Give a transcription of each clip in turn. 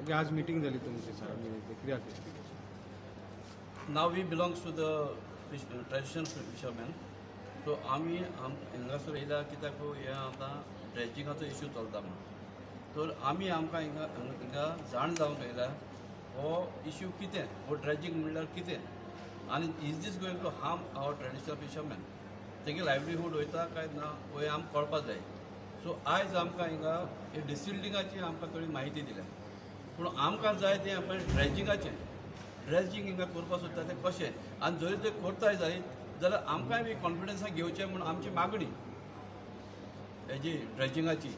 Okay, आज meeting झाली तुमची सर, कित्याक? Now we belongs to the traditional fishermen. So आमी हांगासर येयला कित्याक हे आतां ड्रेजिंगाचो इश्यू चलता म्हणून. तर आमी आमकां हिंगा जाण जावंक येयला हो इश्यू कितें, हो ड्रेजिंग म्हणल्यार कितें आनी is this going to harm our traditional fisherman, तेगे लायवलीहूड वयता काय ना हो आमकां कळपाक जाय. सो आयज आमकां हिंगा हे डिसिल्डिंगाची आमकां थोडी म्हायती दिल्या, पूण आमकां जाय तें आपण ड्रेजिंगाचें ड्रेजिंग हिंगा करपाक सोदता तें कशें, आनी जरी ते करताय जाल्यार आमकांय बी कॉन्फिडन्सान घेवचें म्हणून आमची मागणी हेजी ड्रेजिंगाची.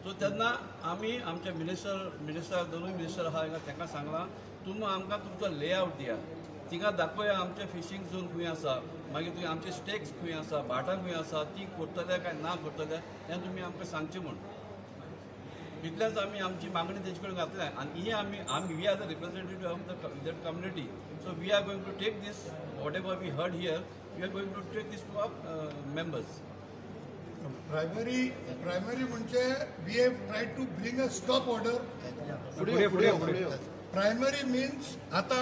सो तेन्ना आमी आमच्या मिनिस्टर दोनूय मिनिस्टर आहा हिंगा तांकां सांगलां तुमी आमकां तुमचो लेआउट दिया, थिंगा दाखोवया आमचे फिशींग झोन खंय आसा, मागीर तुमी आमचे स्टेक्स खंय आसा, भाटां खंय आसा, ती करतले काय ना करतले हें तुमी आमकां सांगचें म्हूण. इतलेंच आमी आमची मागणी तेजे कडेन घातल्या. आनी ही आमी we are the representative of that community. So we are going to take this whatever we heard here, we are going to take this to our members. Primary म्हणजे we have tried to bring a stop order. Primary means आता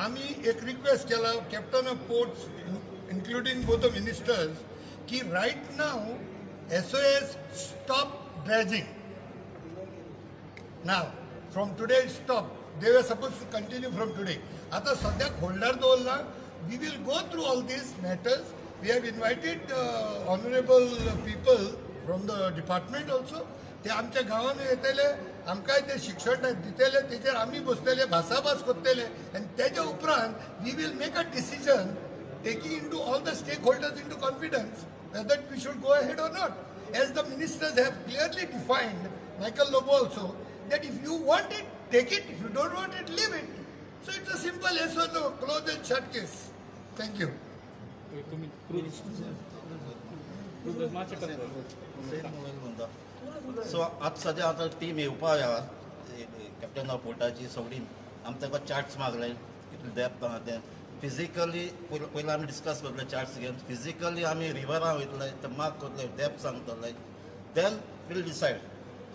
आम्ही एक request केला captain of ports including both the ministers की right now SOS stop dredging. Now, from today stop. They were supposed to continue from today. आता सध्याक holder दवरला. We will go through all these matters. We have invited honorable people from the department also. ते आमच्या गावान येतले, आमकांय ते शिक्षण दितले, तेचेर आमी बसतले, भासाभास करतले, आणि त्याच्या उपरांत we will make a decision taking into all the stakeholders into confidence whether we should go ahead or not. As the ministers have clearly defined, Michael Lobo also, that if you want it, take it. If you don't want it, leave it. So it's a simple yes or no, close and shut case. Thank you. So आतां सद्या आतां team येवपा captain of पोर्टाची सगळी आमी ताका charts मागले कितले depth आहा तें फिजिकली पयलीं आमी डिस्कस करतले चार्ट्स घेवन फिजिकली आमी रिवरां वयतले ते मार्क करतले डेप्थ सांगतले देन वील डिसायड.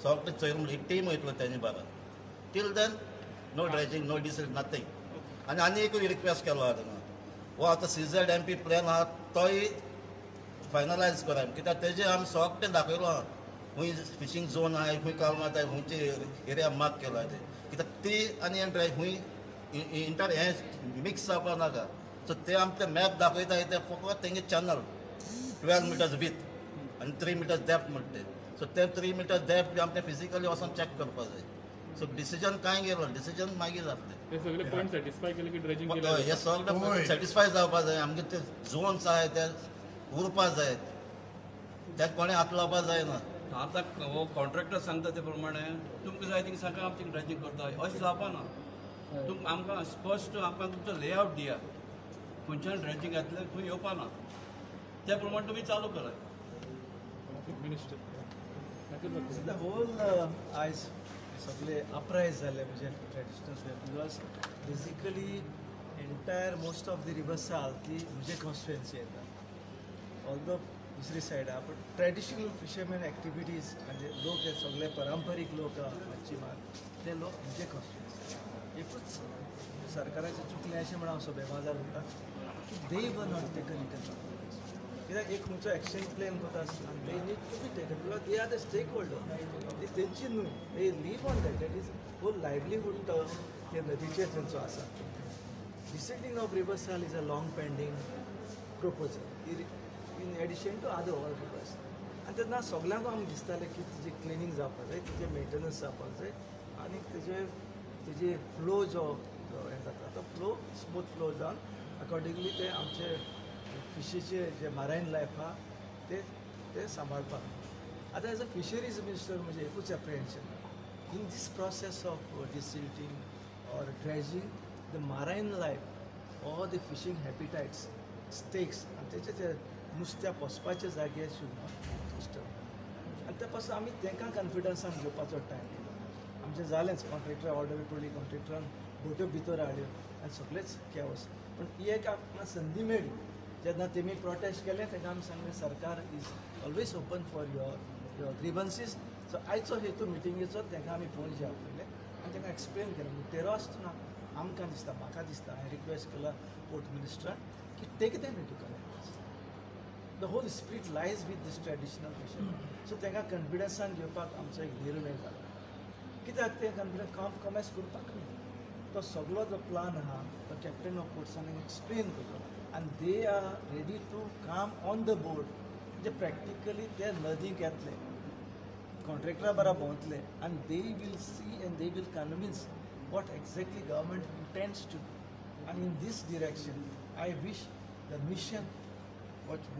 सगळे चोय एक टीम वयतलो तेजे बारा till then no dredging no decide nothing. आनी एकूय रिक्वेस्ट केलो आहा थिंगा हो आतां CZMP प्लॅन आहा तोय फायनलायज करा कित्याक तेजेर आमी सोगटें दाखयलो आहा खंय फिशींग झोन आहा खंय कालमां आतां खंयचे एरिया मार्क केलो आहा कित्याक ती आनी खंय हें मिक्स जावपा नाका. सो ते आमी ते मॅप दाखयता ते फकत तेंगे चॅनल 12 मिटर्स वीथ आनी 3 मिटर्स डेप्थ म्हणटा ते. सो ते 3 मिटर्स डेप्थ बी आमकां फिजिकली वचोन चॅक करपा जाय. सो डिसिजन कांय घेतलो डिसिजन मागीर जातलें. हे सगळे पॉयंट सॅटिस्फाय केले की ड्रेजिंग हे सगळे सॅटिस्फाय जावपा जाय. आमगे ते झोन्स आहाय ते उरपा जाय, त्यात कोणें हात लावपा जायना. आतां हो कॉन्ट्रॅक्टर सांगता ते प्रमाणे तुमकां जाय थिंगा सांगा आमी थिंगा ड्रेजिंग करता अशें जावपा ना. तुमकां आमकां स्पश्ट आमकां तुमचो लेआउट दिया खंयच्यान ड्रेजिंग घातलें खंय येवपा ना त्या प्रमाणे तुमी चालू करात. The whole आयज सगळे अपरायज जाले म्हणजे traditional because basically entire most of the रिवर्साल ती म्हणजे कॉन्स्टिट्युएन्सी येता ऑल्दो दुसरी सायड आहा बट ट्रेडिशनल फिशरमॅन एक्टिविटीज म्हणजे लोक हे सगळे पारंपारीक लोक मच्छीमार ते लोक म्हणजे कॉन्स्टिट्युएन्सी एकूच सरकाराचें चुकलें अशें म्हणून हांव सभेमाजार उरता की दे were not taken it age कित्याक एक खंयचो एक्शन प्लॅन करता आसतना they need to be taken because they are the stakeholder ती तेंची न्हू they live on that is whole livelihood तो ते नदीचेर तेंचो आसा. डिसिल्डिंग ऑफ रिवर्साल is a long pending proposal in addition to other all rivers आनी तेन्ना सगळ्यांक आमकां दिसतालें की तेजें क्लिनींग जावपाक जाय तेजें मेंटेनन्स जावपाक जाय आनी तेजे फ्लो जो हें जाता तो फ्लो स्मूथ फ्लो जावन अकॉर्डिंगली ते आमचे फिशीचे जे मारायन लायफ आहा ते सांबाळपाक. आतां एज अ फिशरीज मिनिस्टर म्हणजे एकूच apprehension in this process of desilting or dredging the marine life or the fishing habitats stakes आनी ते नुस्त्या पोसपाचे जागे शूड नॉट डिस्टर्ब आनी ते पासून आमी तांकां कॉन्फिडन्सान घेवपाचो टायम आमचें जालेंच कॉन्ट्रॅक्टर ऑर्डर पडली कॉन्ट्रॅक्टरान बोट्यो भितर हाडल्यो आनी सगळेच केवस पण ही एक आमकां संदी मेळ्ळी जेन्ना तेमी प्रोटेस्ट केलें तेन्ना आमी सांगलें सरकार is always open for your grievances. So आयचो हेतू मिटिंगेचो तांकां आमी पणजे आपयले आनी तांकां एक्सप्लेन केलें टेरॉस ना आमकां दिसता म्हाका दिसता हांवें रिक्वेस्ट केला पोर्ट मिनिस्टराक की take them into connect the whole spirit lies with this traditional fisher so तांकां कॉन्फिडन्सान घेवपाक आमचो एक निर्णय जालो कित्याक ते कॉन्फिडन्स कमेस करपाक न्ही तो सगळो जो प्लान आहा तो कॅप्टन ऑफ पोर्ट्सान एक्सप्लेन केलो आनी they are ready to come on the board म्हणजे प्रॅक्टिकली ते नदीक येतले कॉन्ट्रॅक्टरा बरा भोंवतले आनी they will see and they will convince what exactly government intends to do. And in this direction, I wish the mission,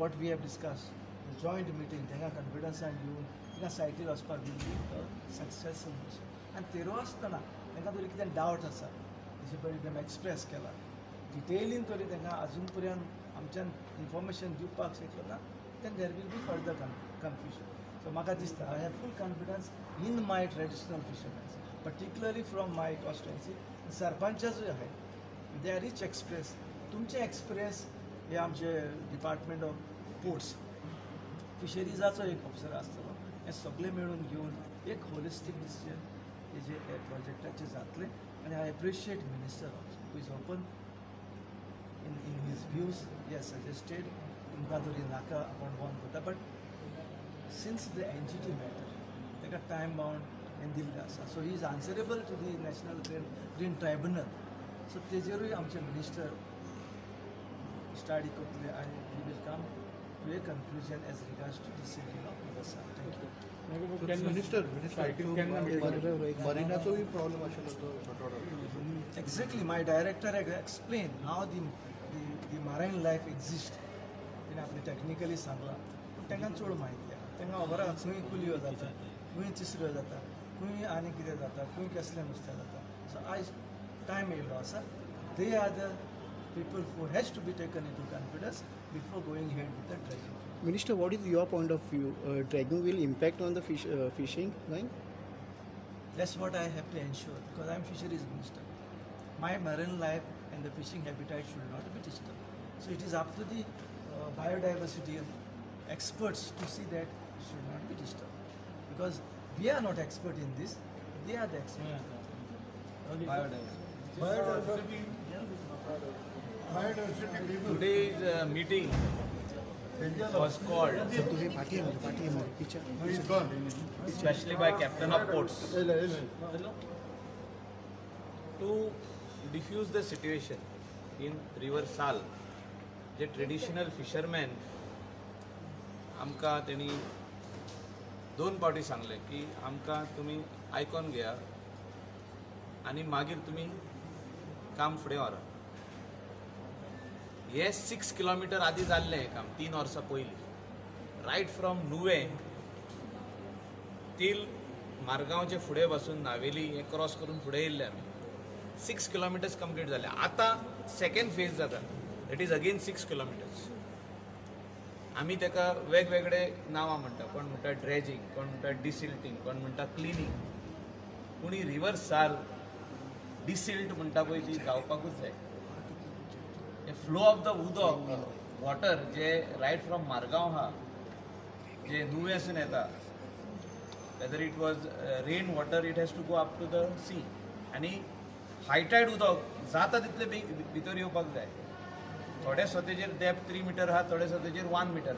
what we have discussed, the joint meeting, तांकां confidence and you, तांकां सायटीर वचपाक will be a successful mission. And तेरो आसतना तांकां तरी कितें doubt आसा तेजे पयलीं तेणें एक्सप्रेस केला डिटेलीन तरी तांकां अजून पर्यंत आमच्यान इन्फॉर्मेशन दिवपाक शकलो ना then there will be further confusion. So म्हाका दिसता I have full confidence in my traditional fishermen. particularly from my constituency, सरपंचाचूय आहे दे आर रिच एक्सप्रेस तुमचे एक्सप्रेस हे आमचे डिपार्टमेंट ऑफ पोर्ट्स फिशरीजाचो एक ऑफिसर आसतलो हे सगळे मेळून घेवन एक होलिस्टीक डिसिजन हेजे प्रोजेक्टाचे जातले आनी I appreciate minister who is open in his views he suggested तुमकां तरी नाका आपण बंद करता but since the NGT matter ताका टायम बाउंड दिल्ले आसा so he is answerable to the national green tribunal so तेजेरूय आमचे मिनिस्टर स्टडी करतले आनी we will come to a conclusion as regards to the singing of river thank you minister मरिनाचोय problem आशिल्लो exactly my director explain how the मारायन life exist तेणें आपले technically सांगलां पूण तांकां चड म्हायती आसा तांकां खबर आसा खंय कुलियो जाता खंय तिसऱ्यो जाता खंय आनी कितें जाता खंय कसलें नुस्तें जाता सो आयज टायम येयल्लो आसा they are the people who has to be taken into confidence before going head with the dredging Minister, what is your point of view? Dragging will impact on the fishing line? That's what I have to ensure because I am fisheries minister. My marine life and the fishing habitat should not be disturbed. So it is up to the biodiversity experts to see that it should not be disturbed. Because we are not expert in this, they are the expert. Biodiversity. Today's meeting was called especially by Captain of Ports to diffuse the situation in River Sal. जे traditional fisherman आमकां तेणी दोन पावटी सांगले की आमकां तुमी आयकून घेया आनी मागीर तुमी काम फुडें व्हरा हे 6 किलोमीटर आदी जाल्लें हें काम 3 वर्सां पयलीं रायट फ्रॉम नुवे टील मारगांवचे फुडें बसून नावेली हे क्रॉस करून फुडें येयल्ले आमी 6 किलोमिटर्स कंप्लीट जाले आतां सेकेंड फेज जाता इट इज अगेन 6 किलोमिटर्स आमी ताका वेगवेगळे नांवां म्हणटा कोण म्हणटा ड्रेजिंग कोण म्हणटा डिसिल्टिंग कोण म्हणटा क्लिनिंग पूण ही रिवर साल डिसिल्ट म्हणटा पळय ती जावपाकूच जाय फ्लो ऑफ द उदक वॉटर जे रायट फ्रॉम मारगांव आहा जे नुवेसून येता whether it was rain water it has to go up to the sea आनी हायटायड उदक जाता तितले भितर येवपाक जाय थोडे स्वतेचेर डेप्थ 3 मिटर आहा थोडे स्वतेचेर 1 मिटर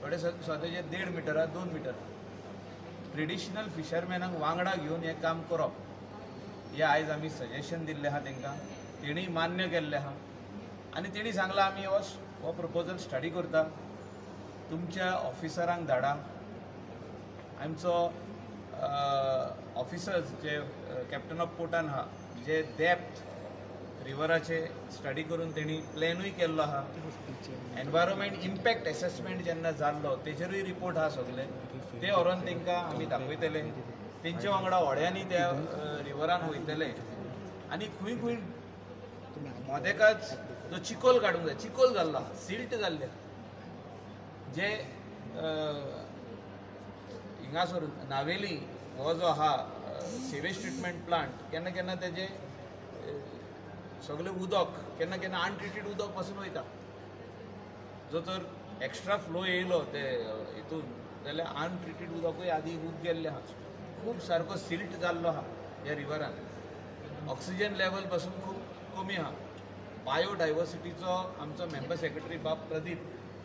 थोडे स्वतेचेर 1.5 मिटर आहा 2 मिटर ट्रेडिशनल फिशरमॅनांक वांगडा घेवन हें काम करप हें आयज आमी सजेशन दिल्लें आहा तांकां तेणीय मान्य केल्लें आहा आनी तेणी सांगलां आमी हो प्रपोजल स्टडी करता तुमच्या ऑफिसरांक धाडा आमचो ऑफिसर्स जे कॅप्टन ऑफ पोर्टान आहा जे डेप्थ रिवराचे स्टडी करून तेणी प्लॅनूय केल्लो आहा एनवायरमेंट इम्पॅक्ट एसेसमेंट जेन्ना जाल्लो तेजेरूय रिपोर्ट आहा सगळे ते व्हरोन तांकां आमी दाखयतले तेंचे वांगडा व्हड्यांनी त्या रिवरान वयतले आनी खंय खंय मोदेकाच तो चिकोल काडूंक जाय चिकोल जाल्लो सिल्ट जाल्ले जे हिंगासर नावेली हो जो आहा सिवेज ट्रिटमेंट प्लांट केन्ना केन्ना तेजे सगळें उदक केन्ना केन्ना अनट्रिटेड उदक पासून वयता जो तर एक्स्ट्रा फ्लो येयलो ते हितून जाल्यार अनट्रिटेड उदकूय आदी उद गेल्लें आहा खूब सारको सिल्ट जाल्लो आहा ह्या रिवरान ऑक्सिजन लेवल पासून खूब कमी आहा. बायोडायवर्सिटीचो आमचो मेंबर सेक्रेटरी बाब प्रदीप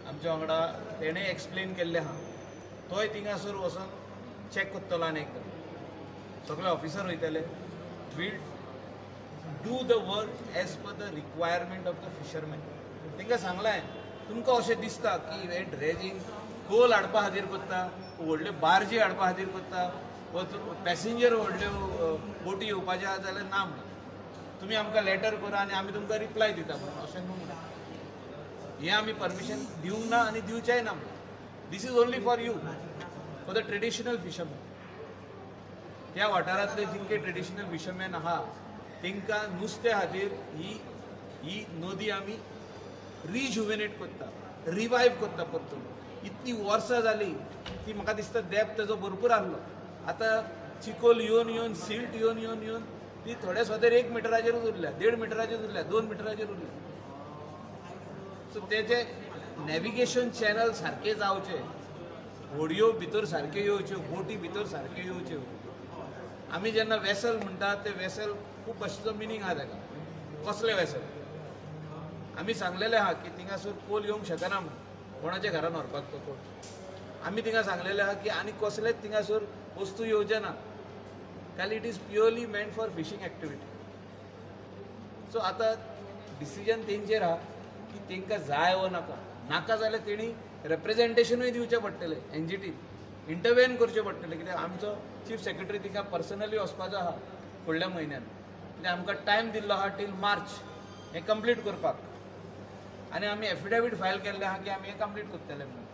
आमच्या वांगडा तेणें एक्सप्लेन केल्लें आहा. तोय थिंगासर वचून चॅक करतलो आनी एकदां. सगळे ऑफिसर वयतले. Will do the work as per the requirement of the fisherman. तांकां सांगलें तुमकां अशें दिसता की हे ड्रेजींग कोल हाडपा खातीर करता, व्हडल्यो बार्जी हाडपा खातीर करता, वा पॅसेंजर व्हडल्यो बोटी येवपाचे आहा जाल्यार ना म्हणून. तुमी आमकां लेटर करा आनी आमी तुमकां रिप्लाय दिता म्हणून अशें न्हू म्हणून. हें आमी परमिशन दिवंक ना आनी दिवचेंय ना म्हणून. This is only for you, for the traditional fisherman. त्या वाठारांतले जितके ट्रेडिशनल फिशरमॅन आहा तांकां नुस्त्या खातीर ही नदी आमी रिज्युवेनेट करता, रिवायव करता परतून. इतली वर्सां जाली ती म्हाका दिसता डेप्थ तेजो भरपूर आहलो. आतां चिकोल येवन सिल्ट येवन ती थोड्या सुद्दां 1 मिटराचेरूच उरल्या, 1.5 मिटराचेर उरल्या, 2 मिटराचेर उरल्या. सो तेजे नॅविगेशन चॅनल सारके जावचे, होडयो भितर सारक्यो येवच्यो, बोटी भितर सारक्यो येवच्यो. आमी जेन्ना वेसल म्हणटा ते वेसल खूब भाशेचो मिनींग आहा ताका. कसले वेसल? आमी सांगलेलें आहा की थिंगासर कोल येवंक शकना म्हणून, कोणाच्या घरान व्हरपाक तो कोल. आमी थिंगा सांगलेलें आहा की आनी कसलेच थिंगासर वस्तू येवचे ना, कारण it is purely meant for fishing activity. So आतां डिसिजन तेंचेर आहा की तांकां जाय वा नाका जाल्यार तेणी रिप्रेझेंटेशनूय दिवचें पडटलें. एनजीटी इंटरवेन करचें पडटलें, कित्याक आमचो चीफ सेक्रेटरी तिका पर्सनली वचपाचो आहा फुडल्या म्हयन्यान. कित्याक आमकां टायम दिल्लो आहा टील मार्च हें कंप्लीट करपाक. आनी आमी एफिडेवीट फायल केल्लें आहा की आमी हें कंप्लीट करतले म्हणून.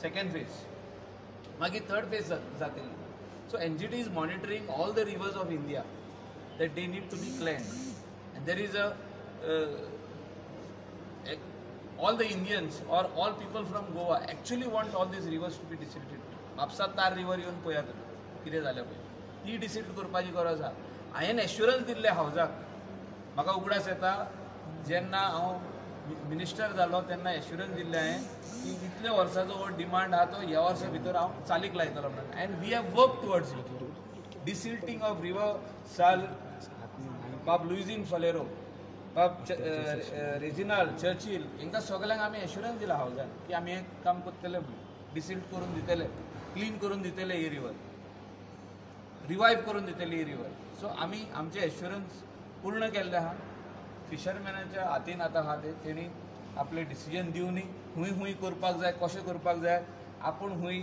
सेकेंड फेज, मागीर थर्ड फेज जातली. So NGT is monitoring all the reverse of India that they need to be cleansed. And there is all the Indians or all people from Goa actually want all these rivers to be desilted. Mapusa तार river येवन पळयात कितें जालें पळय. ती डिसिल्ट करपाची गरज आहा. हांवें एश्युरन्स दिल्ले हावजाक. म्हाका उगडास येता जेन्ना हांव मिनिस्टर जालो तेन्ना एश्युरन्स दिल्लें हांवें की इतल्या वर्साचो हो डिमांड आहा तो ह्या वर्सा भितर हांव चालीक लायतलो म्हणून. And we have work towards it. Desilting of river Sal, बाब लुइजीन फलेरो, बाब रेजिनाल्ड चर्चिल, हांकां सगळ्यांक आमी एश्युरन्स दिला हावजान की आमी हें काम करतले म्हणून. डिसिल्ट करून दितले, क्लीन करून दितले ही रिवर, रिवायव करून दितली ही रिवर. सो आमी आमचे एश्युरन्स पूर्ण केल्ले आहा. फिशरमॅनाच्या हातीन आतां आहा तेणी आपले डिसिजन दिवनी खूंय करपाक जाय, कशें करपाक जाय. आपूण खूंय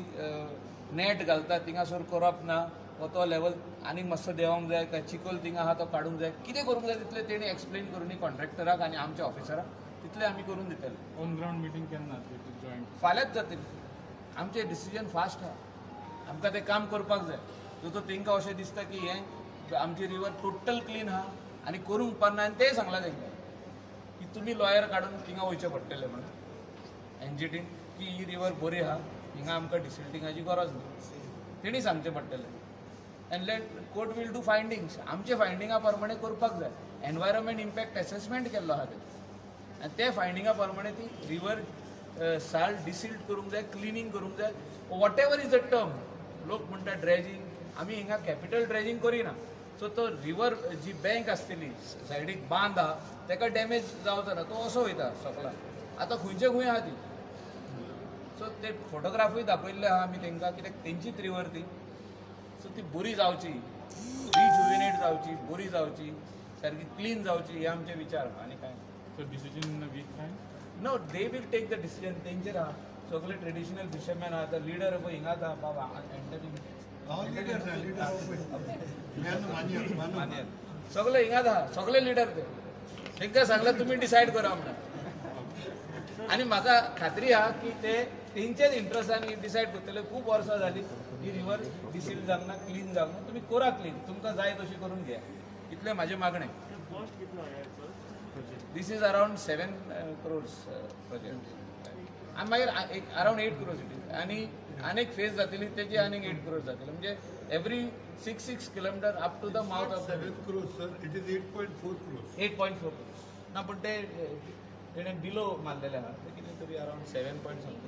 नेट घालता थिंगासर करप ना, वा तो लेवल आनीक मातसो देंवोंक जाय, काय चिकोल थिंगा आहा तो काडूंक जाय, कितें करूंक जाय तितलें तेणी एक्सप्लेन करून कॉन्ट्रॅक्टराक आनी आमच्या ऑफिसराक तितलें आमी करून दितले. ऑन ग्राउंड मिटींग केन्ना जॉईन? फाल्यांच जातली. आमचें डिसिजन फास्ट आहा. आमकां तें काम करपाक जाय. तो तांकां अशें दिसता की हें आमची रिवर टोटल क्लीन आहा आनी करूंक उपकारना. आनी तेंय सांगलां तांकां की तुमी लॉयर काडून थिंगा वयचें पडटलें म्हणून एनजीटीन की ही रिवर बरी आहा, हिंगा आमकां डिसिल्टिंगाची गरज ना. तेणी सांगचें पडटलें. And let court will do findings. आमचे फायंडिंगा प्रमाणे करपाक जाय. एनवायरमेंट इम्पॅक्ट एसेसमेंट केल्लो आहा तेणी, आनी ते फायंडिंगा प्रमाणे ती रिवर साल्ट डिसिल्ट करूंक जाय, क्लिनींग करूंक जाय. What ever is the term. लोक म्हणटा ड्रेजींग, आमी हिंगा कॅपिटल ड्रेजींग करिना. सो तो रिवर जी बँक आसतली सायडीक बांद आहा ताका डॅमेज जावचो ना, तो असो वयता सकला. आतां खंयचे खंय आहा ती. सो ते फोटोग्राफूय दाखयल्ले आहा आमी तांकां, कित्याक तेंचीच रिवर ती. सो ती बरी जावची, रिज्युवेनेट जावची, बरी जावची, सारकी क्लीन जावची, हे आमचे विचार आहा. आनी काय So decision in a week time? No, they will take the decision. तेंचेर आहा. सगळे ट्रेडिशनल फिशरमॅन आहा. आतां लिडर पळय हिंगाच आहा बाबा सगळे हिंगाच आहा, सगळे लिडर ते. तांकां सांगल्यार तुमी डिसायड करा म्हणून. आनी म्हाका खात्री आहा की ते तेंचेच इंट्रस्टान डिसायड करतले. खूब वर्सां जाली ही रिवर डिसिल्ट जावंक ना, क्लीन जावंक ना. तुमी करा क्लीन, तुमकां जाय तशी करून घ्या. इतलें म्हाजें मागणें. This is around 7 crores project. And मागीर around 8 crores it is. आनी आनीक फेज जातली तेजी आनीक 8 crores जातली. म्हणजे every 6 kilometre up to the mouth of the 7 crores, sir. It is 8.4 crores. 8.4 crores. ना पण ते तेणें बिलो मारलेले आहा. ते कितें तरी अरावंड 7 point something.